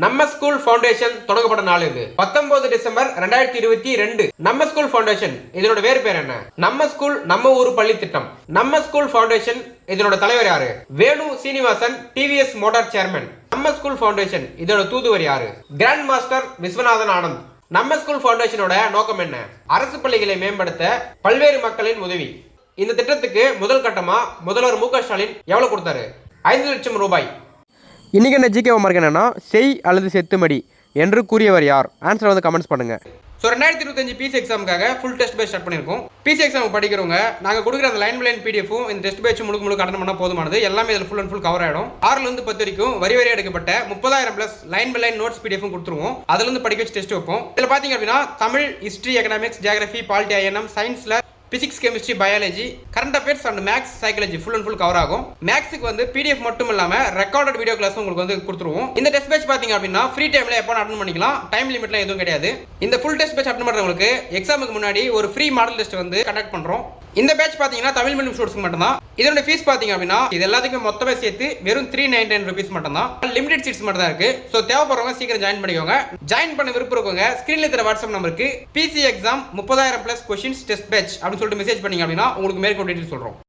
நம்ம school foundation தொடங்கப்பட்ட நாள் இது 19 டிசம்பர் 2022. நம்ம ஸ்கூல் ஃபவுண்டேஷன் இதனோட வேறு பேர் என்ன? நம்ம ஸ்கூல் நம்ம ஊர் பள்ளி திட்டம். நம்ம ஸ்கூல் ஃபவுண்டேஷன் இதனோட தலைவர் யாரு? Venu Srinivasan, TVS motor chairman. நம்ம ஸ்கூல் ஃபவுண்டேஷன் இதோட தூதுவர் யாரு? Grand master Viswanathan Anand. நம்ம ஸ்கூல் ஃபவுண்டேஷனோட நோக்கம் என்ன? அரசு பள்ளிகளை மேம்படுத்த பல்வேறு மக்களின் உதவி. இந்த திட்டத்துக்கு முதல் கட்டமா முதல்வர் மு க ஸ்டாலின் எவ்வளவு கொடுத்தாரு? 5 லட்சம் ரூபாய். இன்றைக்கி என்ன ஜிகே ஹோம்வொர்க் என்னன்னா, செய் அல்லது செத்துமடி என்று கூறியவர் யார்? ஆன்சர் வந்து கமெண்ட்ஸ் பண்ணுங்கள். ஸோ 2025 பிசி எக்ஸாமுக்காக ஃபுல் டெஸ்ட் பேட்ச் ஸ்டார்ட் பண்ணியிருக்கோம். பிசி எக்ஸாம் படிக்கிறவங்க நாங்கள் கொடுக்குற அந்த லைன் பை லைன் பிடிஎஃப்பும் இந்த டெஸ்ட் பேட்ச் முழுக்க அட்டன் பண்ணால் போதுமானது. எல்லாமே இதில் ஃபுல் அண்ட் ஃபுல் கவர் ஆகிடும். 6லேருந்து 10 வரைக்கும் வரி எடுக்கப்பட்ட 30,000 plus line by line notes பிடிஎஃப்பும் கொடுத்துருவோம். அதுலேருந்து படிக்க வச்சு டெஸ்ட் வைப்போம். இதில் பார்த்தீங்க அப்படின்னா Tamil, history, economics, geography, polity, INM, சயின்ஸில் physics, chemistry, biology, current affairs and maths, psychology full and full cover ஆகும். மேக்ஸுக்கு வந்து பிடிஎஃப் மட்டும் இல்லாமல் ரெக்கார்டட் வீடியோ கிளாஸ் உங்களுக்கு வந்து கொடுத்துருவோம். இந்த டெஸ்ட் பேட்ச் பார்த்தீங்க அப்படின்னா ஃப்ரீ டைமில் எப்போ அட்டன் பண்ணிக்கலாம். டைம் லிமிட்லாம் எதுவும் கிடையாது. இந்த ஃபுல் டெஸ்ட் பேட்ச் அட்டன் பண்ணுறவங்களுக்கு எக்ஸாமுக்கு முன்னாடி ஒரு ஃப்ரீ மாடல் டெஸ்ட் வந்து கண்டக்ட் பண்ணுறோம். இந்த பேட்ச் பார்த்தீங்கன்னா தமிழ் மீடியம் ஸ்டூடெண்ட்ஸ்க்கு மட்டும் தான். இதோட ஃபீஸ் பார்த்தீங்க அப்படின்னா இது எல்லாத்துக்கும் மொத்தமே சேர்த்து வெறும் 399 rupees மட்டும் தான். லிமிடெட் சீட்ஸ் மட்டும் தான் இருக்கு. ஸோ தேவைப்படுறவங்க சீக்கிரம் ஜாயின் பண்ணிக்கோங்க. ஜாயின் பண்ண விருப்பம் இருக்கவங்க ஸ்கிரீன்ல இருக்கிற வாட்ஸ்அப் நம்பருக்கு PC exam 30,000 plus questions test batch அப்படின்னு சொல்லிட்டு மெசேஜ் பண்ணீங்க அப்படின்னா உங்களுக்கு மேற்கொண்டு டீடைல்ஸ் சொல்றோம்.